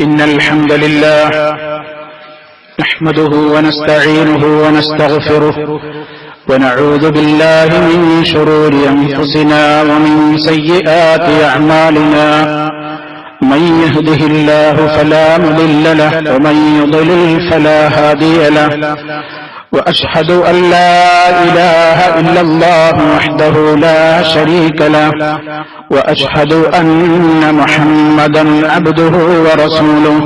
إن الحمد لله نحمده ونستعينه ونستغفره ونعوذ بالله من شرور أنفسنا ومن سيئات أعمالنا من يهده الله فلا مضل له ومن يضلل فلا هادي له وأشهد أن لا إله إلا الله وحده لا شريك له وأشهد أن محمدا عبده ورسوله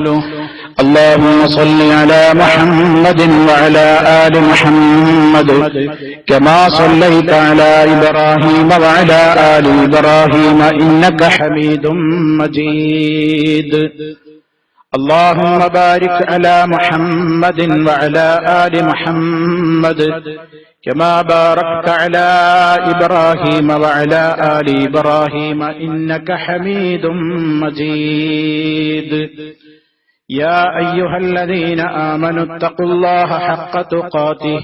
اللهم صل على محمد وعلى آل محمد كما صليت على إبراهيم وعلى آل إبراهيم إنك حميد مجيد اللهم بارك على محمد وعلى آل محمد كما باركت على إبراهيم وعلى آل إبراهيم إنك حميد مجيد يا أيها الذين آمنوا اتقوا الله حق تقاته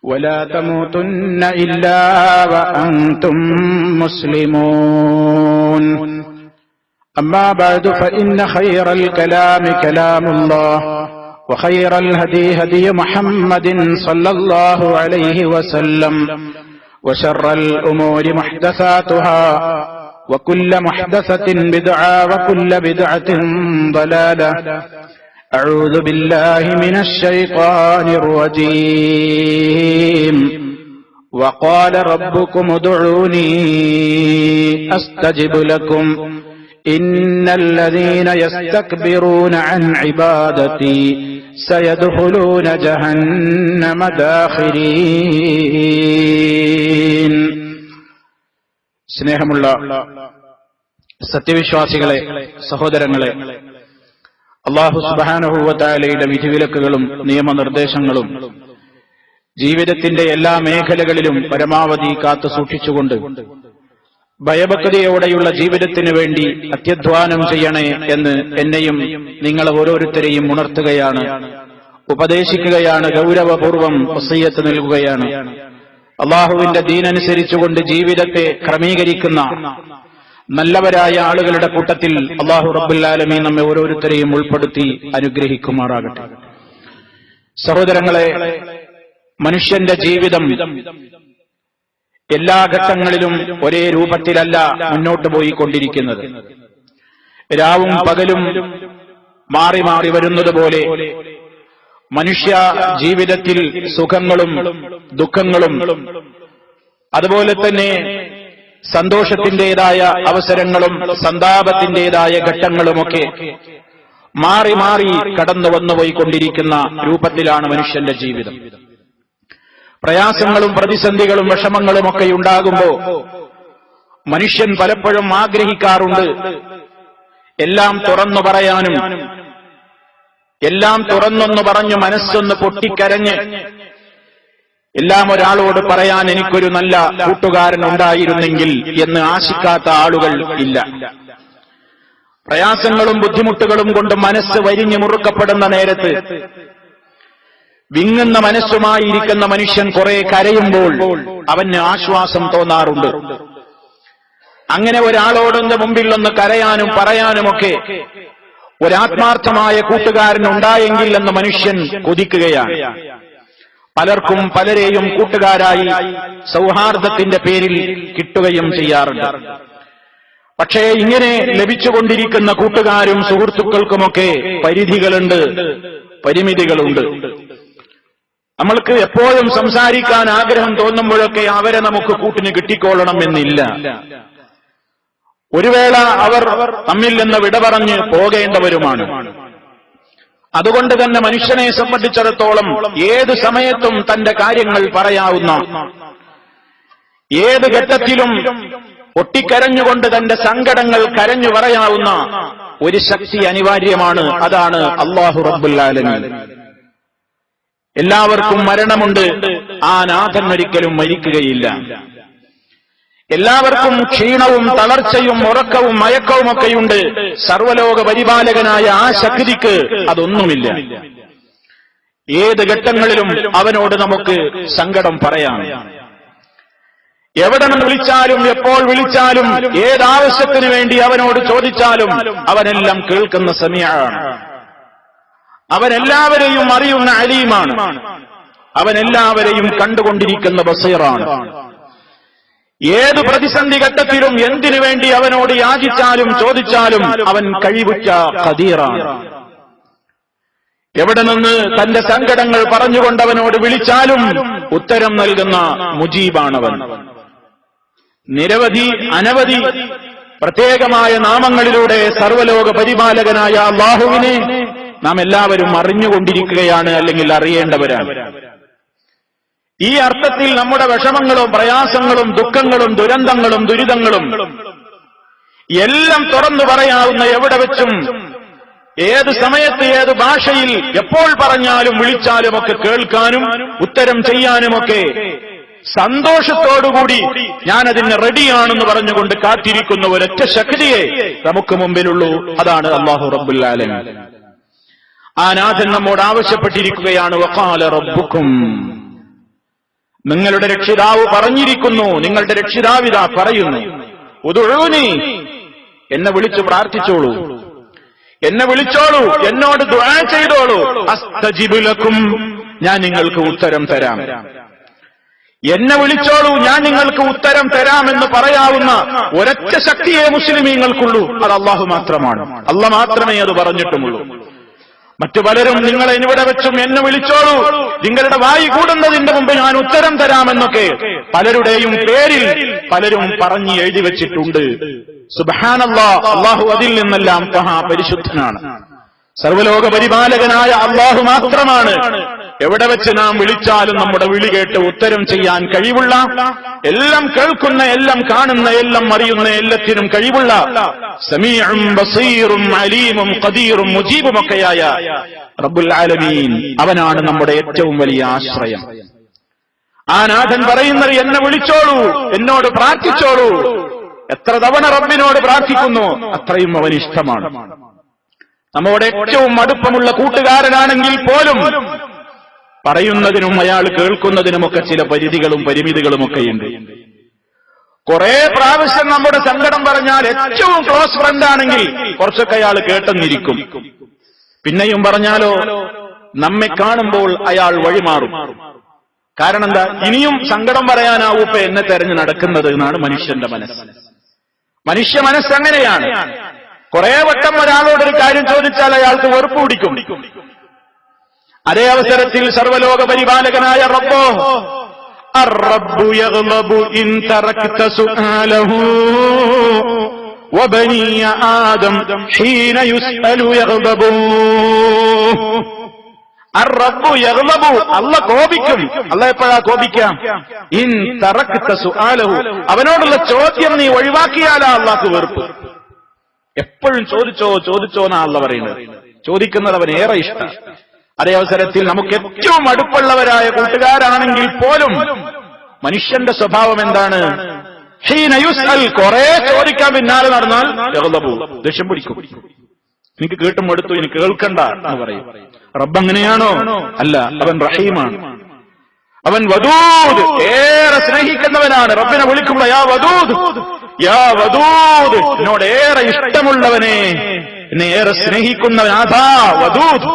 ولا تموتن إلا وأنتم مسلمون أما بعد فإن خير الكلام كلام الله وخير الهدي هدي محمد صلى الله عليه وسلم وشر الأمور محدثاتها وكل محدثة بدعة وكل بدعة ضلالة أعوذ بالله من الشيطان الرجيم وقال ربكم ادعوني أستجب لكم إن الذين يستكبرون عن عبادتي سيدخلون جهنم داخرين. സ്നേഹമുള്ള സത്യവിശ്വാസികളെ, സഹോദരങ്ങളെ, അല്ലാഹു സുബ്ഹാനഹു വ തആലയുടെ വിധിവിലക്കുകളും നിയമനിർദ്ദേശങ്ങളും ജീവിതത്തിന്റെ എല്ലാ മേഖലകളിലും പരമാവധി കാത്തു സൂക്ഷിച്ചുകൊണ്ട് ഭയഭക്തിയോടെയുള്ള ജീവിതത്തിനു വേണ്ടി അത്യധ്വാനം ചെയ്യണേ എന്ന് എന്നെയും നിങ്ങളെ ഓരോരുത്തരെയും ഉണർത്തുകയാണ്, ഉപദേശിക്കുകയാണ്, ഗൗരവപൂർവം വസിയ്യത്ത് നൽകുകയാണ്. അള്ളാഹുവിന്റെ ദീനനുസരിച്ചുകൊണ്ട് ജീവിതത്തെ ക്രമീകരിക്കുന്ന നല്ലവരായ ആളുകളുടെ കൂട്ടത്തിൽ അള്ളാഹു റബ്ബുൽ ആലമീൻ നമ്മെ ഓരോരുത്തരെയും ഉൾപ്പെടുത്തി അനുഗ്രഹിക്കുമാറാകട്ടെ. സഹോദരങ്ങളെ, മനുഷ്യന്റെ ജീവിതം എല്ലാ ഘട്ടങ്ങളിലും ഒരേ രൂപത്തിലല്ല മുന്നോട്ട് പോയിക്കൊണ്ടിരിക്കുന്നത്. രാവും പകലും മാറി മാറി വരുന്നത് പോലെ മനുഷ്യ ജീവിതത്തിൽ സുഖങ്ങളും ദുഃഖങ്ങളും അതുപോലെ തന്നെ സന്തോഷത്തിന്റേതായ അവസരങ്ങളും സന്താപത്തിന്റേതായ ഘട്ടങ്ങളുമൊക്കെ മാറി മാറി കടന്നു വന്നുപോയിക്കൊണ്ടിരിക്കുന്ന രൂപത്തിലാണ് മനുഷ്യന്റെ ജീവിതം. പ്രയാസങ്ങളും പ്രതിസന്ധികളും വിഷമങ്ങളുമൊക്കെ ഉണ്ടാകുമ്പോൾ മനുഷ്യൻ പലപ്പോഴും ആഗ്രഹിക്കാറുണ്ട് എല്ലാം തുറന്നു പറയാനും, എല്ലാം തുറന്നൊന്നു പറഞ്ഞു മനസ്സൊന്ന് പൊട്ടിക്കരഞ്ഞ് എല്ലാം ഒരാളോട് പറയാൻ എനിക്കൊരു നല്ല കൂട്ടുകാരൻ ഉണ്ടായിരുന്നെങ്കിൽ എന്ന് ആശിക്കാത്ത ആളുകൾ ഇല്ല. പ്രയാസങ്ങളും ബുദ്ധിമുട്ടുകളും കൊണ്ട് മനസ്സ് വരിഞ്ഞു മുറുക്കപ്പെടുന്ന നേരത്ത് വിങ്ങുന്ന മനസ്സുമായിരിക്കുന്ന മനുഷ്യൻ കുറെ കരയുമ്പോൾ അവന് ആശ്വാസം തോന്നാറുണ്ട്. അങ്ങനെ ഒരാളോടൊന്ന് മുമ്പിൽ ഒന്ന് കരയാനും പറയാനുമൊക്കെ ഒരാത്മാർത്ഥമായ കൂട്ടുകാരൻ ഉണ്ടായെങ്കിൽ എന്ന് മനുഷ്യൻ കൊതിക്കുകയാണ്. പലർക്കും പലരെയും കൂട്ടുകാരായി സൗഹാർദ്ദത്തിന്റെ പേരിൽ കിട്ടുകയും ചെയ്യാറുണ്ട്. പക്ഷേ ഇങ്ങനെ ലഭിച്ചുകൊണ്ടിരിക്കുന്ന കൂട്ടുകാരും സുഹൃത്തുക്കൾക്കുമൊക്കെ പരിധികളുണ്ട്, പരിമിതികളുണ്ട്. നമ്മൾക്ക് എപ്പോഴും സംസാരിക്കാൻ ആഗ്രഹം തോന്നുമ്പോഴൊക്കെ അവരെ നമുക്ക് കൂട്ടിന് കിട്ടിക്കൊള്ളണം എന്നില്ല. ഒരു വേള അവർ തമ്മിൽ നിന്ന് വിട പറഞ്ഞ് പോകേണ്ടവരുമാണ്. അതുകൊണ്ട് തന്നെ മനുഷ്യനെ സംബന്ധിച്ചിടത്തോളം ഏത് സമയത്തും തന്റെ കാര്യങ്ങൾ പറയാവുന്ന, ഏത് ഘട്ടത്തിലും പൊട്ടിക്കരഞ്ഞുകൊണ്ട് തന്റെ സങ്കടങ്ങൾ കരഞ്ഞു പറയാവുന്ന ഒരു ശക്തി അനിവാര്യമാണ്. അതാണ് അല്ലാഹു റബ്ബുൽ ആലമീൻ. എല്ലാവർക്കും മരണമുണ്ട്, ആ നാഥൻ ഒരിക്കലും മരിക്കുകയില്ല. എല്ലാവർക്കും ക്ഷീണവും തളർച്ചയും ഉറക്കവും മയക്കവുമൊക്കെയുണ്ട്. സർവലോക പരിപാലകനായ ആ ശക്തിക്ക് അതൊന്നുമില്ല. ഏത് ഘട്ടങ്ങളിലും അവനോട് നമുക്ക് സങ്കടം പറയാം. എവിടെ നിന്ന് വിളിച്ചാലും എപ്പോൾ വിളിച്ചാലും ഏതാവശ്യത്തിന് വേണ്ടി അവനോട് ചോദിച്ചാലും അവനെല്ലാം കേൾക്കുന്ന സമീഅാണ്. അവനെല്ലാവരെയും അറിയുന്ന അലീമാണ്. അവനെല്ലാവരെയും കണ്ടുകൊണ്ടിരിക്കുന്ന ബസീറാണ്. ഏത് പ്രതിസന്ധി ഘട്ടത്തിലും എന്തിനു വേണ്ടി അവനോട് യാചിച്ചാലും ചോദിച്ചാലും അവൻ കഴിവുറ്റ ഖദീറാണ്. എവിടെ നിന്ന് തന്റെ സങ്കടങ്ങൾ പറഞ്ഞുകൊണ്ടവനോട് വിളിച്ചാലും ഉത്തരം നൽകുന്ന മുജീബാണവൻ. നിരവധി അനവധി പ്രത്യേകമായ നാമങ്ങളിലൂടെ സർവ്വലോക പരിപാലകനായ അല്ലാഹുവിനെ നാം എല്ലാവരും അറിഞ്ഞുകൊണ്ടിരിക്കുകയാണ്, അല്ലെങ്കിൽ അറിയേണ്ടവരാണ്. ഈ അർത്ഥത്തിൽ നമ്മുടെ വിഷമങ്ങളും പ്രയാസങ്ങളും ദുഃഖങ്ങളും ദുരന്തങ്ങളും ദുരിതങ്ങളും എല്ലാം തുറന്നു പറയാവുന്ന എവിടെ വെച്ചും ഏത് സമയത്ത് ഏത് ഭാഷയിൽ എപ്പോൾ പറഞ്ഞാലും വിളിച്ചാലുമൊക്കെ കേൾക്കാനും ഉത്തരം ചെയ്യാനുമൊക്കെ സന്തോഷത്തോടുകൂടി ഞാനതിന് റെഡിയാണെന്ന് പറഞ്ഞുകൊണ്ട് കാത്തിരിക്കുന്ന ഒരൊറ്റ ശക്തിയെ നമുക്ക് മുമ്പിലുള്ളൂ. അതാണ് അല്ലാഹു റബ്ബുൽ ആലമീൻ. ആ നാഥൻ നമ്മോട് ആവശ്യപ്പെട്ടിരിക്കുകയാണ്, വഖാല റബ്ബുക്കും, നിങ്ങളുടെ രക്ഷിതാവ് പറഞ്ഞിരിക്കുന്നു, നിങ്ങളുടെ രക്ഷിതാവിതാ പറയുന്നു, ഉദ്ഉനി, എന്നെ വിളിച്ചു പ്രാർത്ഥിച്ചോളൂ, എന്നെ വിളിച്ചോളൂ, എന്നോട് ദുആ ചെയ്തോളൂ, അസ്തജിബ് ലക്കും, ഞാൻ നിങ്ങൾക്ക് ഉത്തരം തരാം. എന്നെ വിളിച്ചോളൂ, ഞാൻ നിങ്ങൾക്ക് ഉത്തരം തരാമെന്ന് പറയാവുന്ന ഒരൊറ്റ ശക്തിയെ മുസ്ലിമീങ്ങൾക്കുള്ളൂ. അത് അല്ലാഹു മാത്രമാണ്. അല്ലാഹു മാത്രമേ അത് പറഞ്ഞിട്ടുമുള്ളൂ. മറ്റു പലരും നിങ്ങളെ ഇവിടെ വെച്ചും എന്നെ വിളിച്ചോളൂ, നിങ്ങളുടെ വായി കൂടുന്നതിന്റെ മുമ്പ് ഞാൻ ഉത്തരം തരാമെന്നൊക്കെ പലരുടെയും പേരിൽ പലരും പറഞ്ഞു എഴുതി വെച്ചിട്ടുണ്ട്. സുബ്ഹാനല്ലാഹ്, അല്ലാഹു അതിൽ നിന്നെല്ലാം മഹാപരിശുദ്ധനാണ്. സർവ്വലോക പരിപാലകനായ അല്ലാഹു മാത്രമാണ് എവിടെ വെച്ച് നാം വിളിച്ചാലും നമ്മുടെ വിളി കേട്ട് ഉത്തരം ചെയ്യാൻ കഴിവുള്ള, എല്ലാം കേൾക്കുന്ന, എല്ലാം കാണുന്ന, എല്ലാം അറിയുന്ന, എല്ലാത്തിനും കഴിവുള്ള സമീഉം ബസീറും അലീമും ഖദീറും മുജീബുമൊക്കെയായ റബ്ബുൽ ആലമീൻ, അവനാണ് നമ്മുടെ ഏറ്റവും വലിയ ആശ്രയം. ആ നാഥൻ പറയുന്നത്, എന്നെ വിളിച്ചോളൂ, എന്നോട് പ്രാർത്ഥിച്ചോളൂ. എത്ര തവണ റബ്ബിനോട് പ്രാർത്ഥിക്കുന്നു അത്രയും അവന് ഇഷ്ടമാണ്. നമ്മോട് ഏറ്റവും അടുപ്പമുള്ള കൂട്ടുകാരനാണെങ്കിൽ പോലും പറയുന്നതിനും അയാൾ കേൾക്കുന്നതിനുമൊക്കെ ചില പരിധികളും പരിമിതികളുമൊക്കെയുണ്ട്. കുറെ പ്രാവശ്യം നമ്മുടെ സങ്കടം പറഞ്ഞാൽ ഏറ്റവും ക്ലോസ് ഫ്രണ്ട് ആണെങ്കിൽ കുറച്ചൊക്കെ അയാൾ കേട്ടെന്നിരിക്കും. പിന്നെയും പറഞ്ഞാലോ നമ്മെ കാണുമ്പോൾ അയാൾ വഴിമാറും. കാരണം എന്താ, ഇനിയും സങ്കടം പറയാനാവൂപ്പ എന്നെ തെരഞ്ഞു നടക്കുന്നത് എന്നാണ് മനുഷ്യന്റെ മനസ്സ്. മനുഷ്യ മനസ്സ് അങ്ങനെയാണ്. കുറെ വട്ടം ഒരാളോടൊരു കാര്യം ചോദിച്ചാൽ അയാൾക്ക് വെറുപ്പ് പിടിക്കും. അതേ അവസരത്തിൽ സർവ്വലോക പരിപാലകനായ റബ്ബോ, അർ-റബ്ബു യഗ്ളബു ഇൻ തറക്ത സുആലഹു വബനി ആദം ഹീന യുസ്അലു യഗ്ളബു. അർ-റബ്ബു യഗ്ളബു, അല്ലാഹ് കോപിക്കും. അല്ലാഹ് എപ്പോഴാ കോപിക്കാം? ഇൻ തറക്ത സുആലഹു, അവനോടുള്ള ചോദ്യം നീ ഒഴിവാക്കിയാലാ അല്ലാഹ്ക്ക് വെറുപ്പ്. എപ്പോഴും ചോദിച്ചോ ചോദിച്ചോ എന്നാ അല്ലാഹ് പറയുന്നത്. ചോദിക്കുന്നത് അവൻ ഏറെ ഇഷ്ടം. അതേ അവസരത്തിൽ നമുക്ക് ഏറ്റവും അടുപ്പുള്ളവരായ കൂട്ടുകാരാണെങ്കിൽ പോലും മനുഷ്യന്റെ സ്വഭാവം എന്താണ്? ഹീന യുസ്അൽ, കുറെ ചോദിക്കാൻ പിന്നാലെ നടന്നാൽ യഗ്ളബു, ദേഷ്യം പിടിക്കും. എനിക്ക് കേട്ടും എടുത്തു, ഇനി കേൾക്കണ്ട എന്ന് പറയും. റബ്ബ് അങ്ങനെയാണോ? അല്ല, അവൻ റഹീമാണ്. അവൻ വദൂദ്, ഏറെ സ്നേഹിക്കുന്നവനാണ്. റബ്ബിനെ വിളിക്കുമ്പോൾ യാ വദൂദ്, യാ വദൂദ്, എന്നോട് ഏറെ ഇഷ്ടമുള്ളവനെ, എന്നെ ഏറെ സ്നേഹിക്കുന്നവൻ, അതാ വദൂദ്.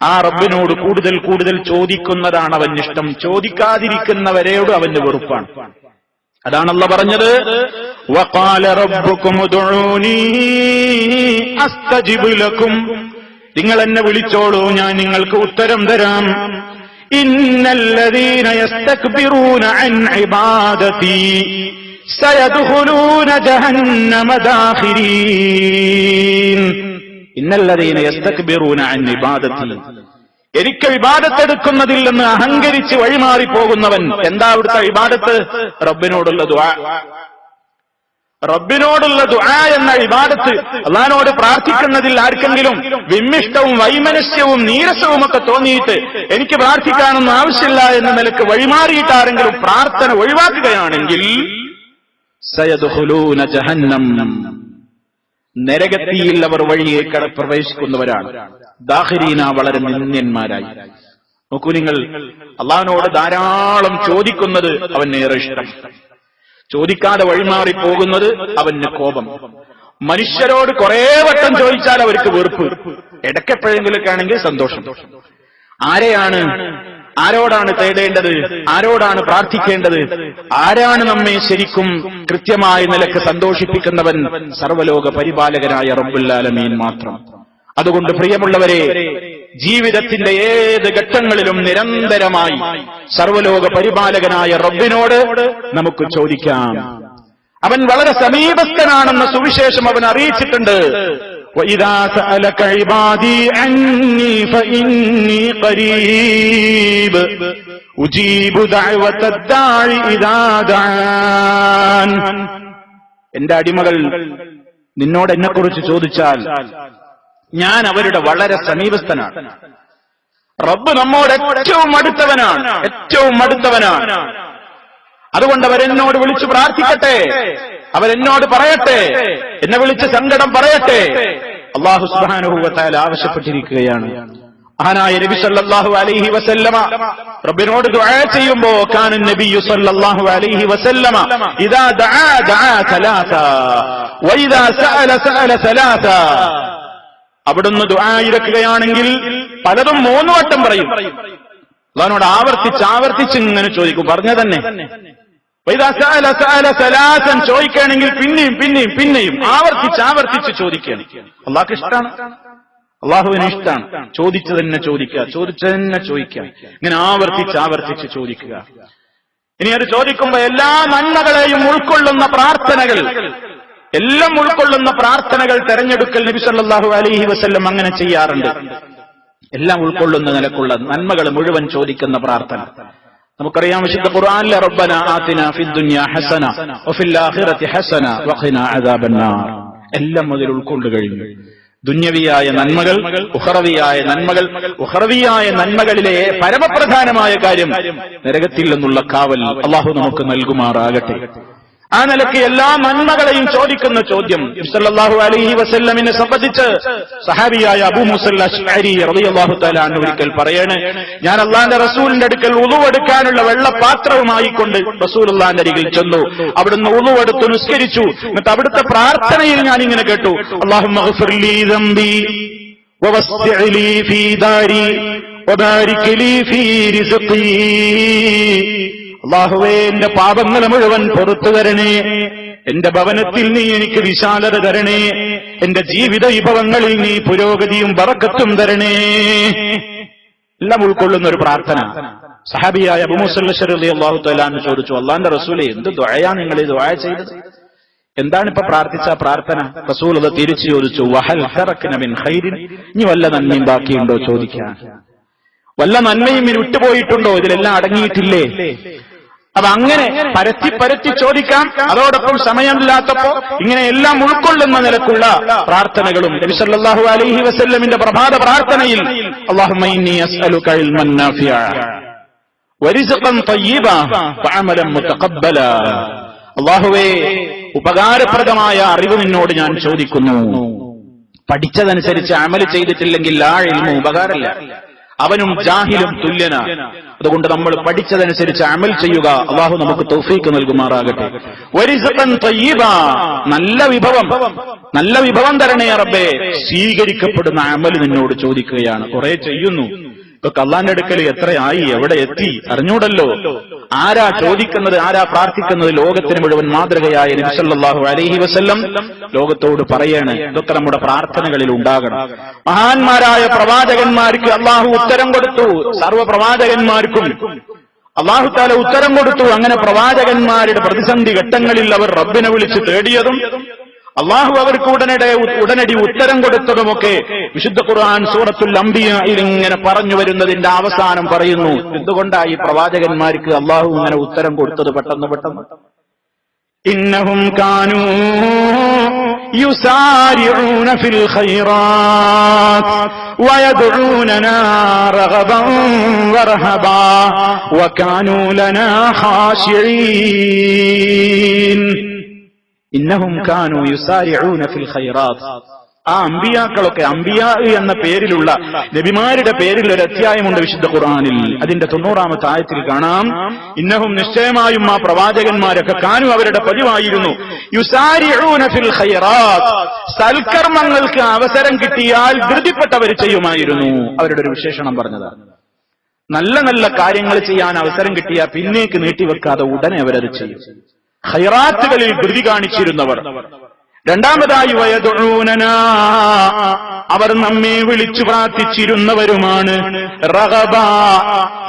ആ റബ്ബിനോട് കൂടുതൽ കൂടുതൽ ചോദിക്കുന്നതാണ് അവന് ഇഷ്ടം. ചോദിക്കാതിരിക്കുന്നവരോട് അവന് വെറുപ്പാണ്. അതാണ് അല്ലാഹ് പറഞ്ഞത്, വഖാല റബ്ബുകും ഉദ്ഉനി അസ്തജിബ് ലക്കും, നിങ്ങൾ എന്നെ വിളിച്ചോളൂ, ഞാൻ നിങ്ങൾക്ക് ഉത്തരം തരാം. ഇന്നല്ലദീന യസ്തക്ബിറൂന അൻ ഇബാദതി സയദ്ഖുലൂന ജഹന്നമ ദാഖിരീൻ. ഇന്നല്ലദീന യസ്തക്ബിറൂന അൻ ഇബാദതി, എനിക്ക് ഇബാദത്തെടുക്കുന്നതിൽ നിന്ന് അഹങ്കരിച്ച് വഴിമാറി പോകുന്നവൻ. എന്താ അവിടുത്തെ ഇബാദത്ത്? റബ്ബിനോടുള്ള ദുആ. റബ്ബിനോടുള്ള ദുആ എന്ന ഇബാദത്ത്, അല്ലാഹുവോട് പ്രാർത്ഥിക്കുന്നതിൽ ആർക്കെങ്കിലും വിമ്മിഷ്ടവും വൈമനസ്യവും നീരസവും ഒക്കെ തോന്നിയിട്ട് എനിക്ക് പ്രാർത്ഥിക്കാനൊന്നും ആവശ്യമില്ല എന്ന നിലക്ക് വഴിമാറിയിട്ട് ആരെങ്കിലും പ്രാർത്ഥന ഒഴിവാക്കുകയാണെങ്കിൽ സയദ്ഖുലൂന ജഹന്നം, നരകത്തിയിൽ അവർ വഴിയെ പ്രവേശിക്കുന്നവരാണ്. ദാഖിരീന, വളരെ നിന്ദ്യന്മാരായി. നോക്കൂ നിങ്ങൾ, അള്ളാഹുവിനോട് ധാരാളം ചോദിക്കുന്നത് അവന് ഏറെ ഇഷ്ടം, ചോദിക്കാതെ വഴിമാറി പോകുന്നത് അവന് കോപം. മനുഷ്യരോട് കുറെ വട്ടം ചോദിച്ചാൽ അവർക്ക് വെറുപ്പ്, ഇടയ്ക്കെപ്പോഴെങ്കിലൊക്കെ ആണെങ്കിൽ സന്തോഷം. ആരോടാണ് തേടേണ്ടത്, ആരോടാണ് പ്രാർത്ഥിക്കേണ്ടത്, ആരാണ് നമ്മെ ശരിക്കും കൃത്യമായ നിലക്ക് സന്തോഷിപ്പിക്കുന്നവൻ? സർവ്വലോക പരിപാലകനായ റബ്ബുൽ ആലമീൻ മാത്രം. അതുകൊണ്ട് പ്രിയമുള്ളവരെ, ജീവിതത്തിന്റെ ഏത് ഘട്ടങ്ങളിലും നിരന്തരമായി സർവ്വലോക പരിപാലകനായ റബ്ബിനോട് നമുക്ക് ചോദിക്കാം. അവൻ വളരെ സമീപസ്ഥനാണെന്ന സുവിശേഷം അവൻ അറിയിച്ചിട്ടുണ്ട്. وَإِذَا سَأَلَكَ عِبَادِي عَنِّي فَإِنِّي قَرِيبٌ أُجِيبُ دَعْوَةَ الدَّاعِ إِذَا دَعَانِ. എന്റെ അടിമകൾ നിന്നോട് എന്നെക്കുറിച്ച് ചോദിച്ചാൽ ഞാൻ അവരുടെ വളരെ സമീപസ്ഥനാണ്. റബ്ബ് നമ്മോട് ഏറ്റവും അടുത്തവനാണ്. അതുകൊണ്ട് അവരെന്നോട് വിളിച്ചു പ്രാർത്ഥിക്കട്ടെ, അവരെന്നോട് പറയട്ടെ, എന്നെ വിളിച്ച് സങ്കടം പറയട്ടെ. അല്ലാഹു സുബ്ഹാനഹു വ തആല ആവശ്യപ്പെട്ടിരിക്കുകയാണ്. മഹാനായ നബി സല്ലല്ലാഹു അലൈഹി വസല്ലമ റബ്ബിനോട് ദുആ ചെയ്യുമ്പോൾ കാന നബിയു സല്ലല്ലാഹു അലൈഹി വസല്ലമ ഇദാ ദആ സലാസ വഇദാ സഅല സലാസ. അവിടുന്ന് ദുആ ഇറക്കുകയാണെങ്കിൽ പലതും 3 വട്ടം പറയും. അല്ലാഹുവോട് ആവർത്തിച്ച് ഇങ്ങനെ ചോദിക്കും, പറഞ്ഞ തന്നെ. ചോദിക്കുകയാണെങ്കിൽ പിന്നെയും ആവർത്തിച്ച് ചോദിക്കുകയാണ്. അള്ളാഹ്ക്ക് ഇഷ്ടമാണ്, അള്ളാഹുവിന് ഇഷ്ടമാണ് ചോദിച്ചു തന്നെ ചോദിക്കുക, ഇങ്ങനെ ആവർത്തിച്ച് ചോദിക്കുക. ഇനി അത് ചോദിക്കുമ്പോ എല്ലാ നന്മകളെയും ഉൾക്കൊള്ളുന്ന പ്രാർത്ഥനകൾ തെരഞ്ഞെടുക്കൽ നബി സല്ലല്ലാഹു അലൈഹി വസല്ലം അങ്ങനെ ചെയ്യാറുണ്ട്. എല്ലാം ഉൾക്കൊള്ളുന്ന നിലക്കുള്ള നന്മകൾ മുഴുവൻ ചോദിക്കുന്ന പ്രാർത്ഥന. നമുക്കറിയാം, വിശുദ്ധ ഖുർആനിലെ റബ്ബനാ ആതിനാ ഫിദ്ദുനിയാ ഹസന വഫിൽ ആഖിറതി ഹസന വഖിനാ അദാബന്നാർ എല്ലാം അതിൽ ഉൾക്കൊണ്ടു കഴിഞ്ഞു. ദുന്യവിയായ നന്മകൾ, ഉഖറവിയായ നന്മകളിലെ പരമപ്രധാനമായ കാര്യം നരകത്തിൽ നിന്നുള്ള കാവൽ അല്ലാഹു നമുക്ക് നൽകുമാറാകട്ടെ. ആ നിലയ്ക്ക് എല്ലാ നന്മകളെയും ചോദിക്കുന്ന ചോദ്യം സല്ലല്ലാഹു അലൈഹി വസല്ലമിനെ സംബന്ധിച്ച് സഹാബിയായ അബൂ മൂസൽ അശ്അരി റളിയല്ലാഹു തആല അൻഹു ഒരിക്കൽ പറയാണ്, ഞാൻ അല്ലാഹുവിന്റെ റസൂലിന്റെ അടുക്കൽ വുളു എടുക്കാനുള്ള വെള്ളപാത്രവുമായി കൊണ്ട് റസൂലുള്ളാഹിന്റെ അരികിൽ ചെന്നു. അവിടുന്ന് വുളു എടുത്തു നിസ്കരിച്ചു. എന്നിട്ട് അവിടുത്തെ പ്രാർത്ഥനയിൽ ഞാൻ ഇങ്ങനെ കേട്ടു, അല്ലാഹുമ്മ ഗ്ഫിർ ലീ ദംബി വവസ്സിഅ ലീ ഫീ ദാരി വബാരിക് ലീ ഫീ റിസ്ഖി. അല്ലാഹുവേ, എന്റെ പാപങ്ങൾ മുഴുവൻ പുറത്തു തരണേ, എന്റെ ഭവനത്തിൽ നീ എനിക്ക് വിശാലത തരണേ, എന്റെ ജീവിത വിഭവങ്ങളിൽ നീ പുരോഗതിയും ബറക്കത്തും തരണേ. എല്ലാം ഉൾക്കൊള്ളുന്ന ഒരു പ്രാർത്ഥന. സഹാബിയായ അബൂ മൂസൽ അശ്അരി റളിയല്ലാഹു തആല അൻഹു ചോദിച്ചു, അല്ലാഹുവിന്റെ റസൂലേ, എന്ത് ദുആയാ നിങ്ങൾ ഈ ദുആ ചെയ്തത്? എന്താണ് ഇപ്പൊ പ്രാർത്ഥിച്ച പ്രാർത്ഥന? റസൂൽ അത് തിരിച്ചു ചോദിച്ചു, വഹൽ തറക്ന മിൻ ഖൈരിൻ, ഇനി വല്ല നന്മയും ബാക്കിയുണ്ടോ ചോദിക്കാൻ? വല്ല നന്മയും ഇനി വിട്ടുപോയിട്ടുണ്ടോ? ഇതിലെല്ലാം അടങ്ങിയിട്ടില്ലേ? അപ്പൊ അങ്ങനെ പരത്തി ചോദിക്കാം. അതോടൊപ്പം സമയമില്ലാത്തപ്പോ ഇങ്ങനെ എല്ലാം ഉൾക്കൊള്ളുന്ന നിലക്കുള്ള പ്രാർത്ഥനകളും നബി സല്ലല്ലാഹു അലൈഹി വസല്ലമിന്റെ പ്രഭാത പ്രാർത്ഥനയിൽ അല്ലാഹുമ്മ ഇന്നി അസ്അലുക ഇൽമൻ നാഫിഅ വറിസ്ഖൻ തയ്യിബാ വഅമലൻ മുതഖബ്ബലാ. അല്ലാഹുവേ, ഉപകാരപ്രദമായ അറിവ് നിന്നോട് ഞാൻ ചോദിക്കുന്നു. പഠിച്ചതനുസരിച്ച് അമൽ ചെയ്തിട്ടില്ലെങ്കിൽ ആ ഇൽമു ഉപകാരമില്ല, അവനും ജാഹിലും തുല്യനാണ്. അതുകൊണ്ട് നമ്മൾ പഠിച്ചതനുസരിച്ച് അമൽ ചെയ്യുക. അല്ലാഹു നമുക്ക് തൗഫീഖ് നൽകുമാറാകട്ടെ. വരിസ്ഖൻ തയ്യിബാ, നല്ല വിഭവം തരണേ റബ്ബേ. സ്വീകരിക്കപ്പെടുന്ന അമൽ നിന്നോട് ചോദിക്കുകയാണ്. കുറെ ചെയ്യുന്നു, ഇപ്പൊ അല്ലാഹുവിന്റെ അടുക്കൽ എത്രയായി, എവിടെ എത്തി അറിഞ്ഞൂടല്ലോ. ആരാ ചോദിക്കുന്നത്, ആരാ പ്രാർത്ഥിക്കുന്നത്? ലോകത്തിന് മുഴുവൻ മാതൃകയായ നബി സല്ലല്ലാഹു അലൈഹി വസല്ലം ലോകത്തോട് പറയാണ്, ഇതൊക്കെ നമ്മുടെ പ്രാർത്ഥനകളിൽ ഉണ്ടാകണം. മഹാന്മാരായ പ്രവാചകന്മാർക്ക് അല്ലാഹു ഉത്തരം കൊടുത്തു. സർവ്വ പ്രവാചകന്മാർക്കും അല്ലാഹു തആല ഉത്തരം കൊടുത്തു. അങ്ങനെ പ്രവാചകന്മാരുടെ പ്രതിസന്ധി ഘട്ടങ്ങളിൽ അവർ റബ്ബിനെ വിളിച്ച് തേടിയതും അല്ലാഹു അവർക്ക് ഉടനടി ഉത്തരം കൊടുത്തതുമൊക്കെ വിശുദ്ധ ഖുർആൻ സൂറത്തുൽ അംബിയായിൽ ഇങ്ങനെ പറഞ്ഞു വരുന്നതിന്റെ അവസാനം പറയുന്നു, എന്തുകൊണ്ടാണ് ഈ പ്രവാചകന്മാർക്ക് അല്ലാഹു ഇങ്ങനെ ഉത്തരം കൊടുത്തത് പെട്ടെന്ന്? ഇന്നഹും കാനൂ യുസാരിഊന ഫിൽ ഖൈറാത്ത് വയദ്ഊനനാ റഗബൻ വറഹബാ വകാനൂ ലനാ ഖാശിഈൻ. ഇന്നഹും കാനൂ യുസാരിഊന ഫിൽ ഖൈറാത്ത്. ആ അമ്പിയാക്കളൊക്കെ അമ്പിയാ എന്ന പേരിലുള്ള നബിമാരുടെ പേരിൽ ഒരു അധ്യായമുണ്ട് വിശുദ്ധ ഖുർആനിൽ. അതിന്റെ 90-ാമത്തെ ആയത്തിൽ കാണാം, ഇന്നഹും നിശ്ചയമായും ആ പ്രവാചകന്മാരൊക്കെ കാനു അവരുടെ പതിവായിരുന്നു യുസാരിഊന ഫിൽ ഖൈറാത്ത്, സൽക്കർമ്മങ്ങൾക്ക് അവസരം കിട്ടിയാൽ ധൃതിപ്പെട്ടവർ ചെയ്യുമായിരുന്നു. അവരുടെ ഒരു വിശേഷണം പറഞ്ഞതാണ്. നല്ല നല്ല കാര്യങ്ങൾ ചെയ്യാൻ അവസരം കിട്ടിയാൽ പിന്നേക്ക് നീട്ടിവെക്കാതെ ഉടനെ അവരത് ചെയ്യും. ഖൈറാത്തുകളിൽ ധൃതി കാണിച്ചിരുന്നവർ. രണ്ടാമതായി വയദുഊനനാ, അവർ നമ്മെ വിളിച്ചു പ്രാർത്ഥിച്ചിരുന്നവരുമാണ്. റഗബ,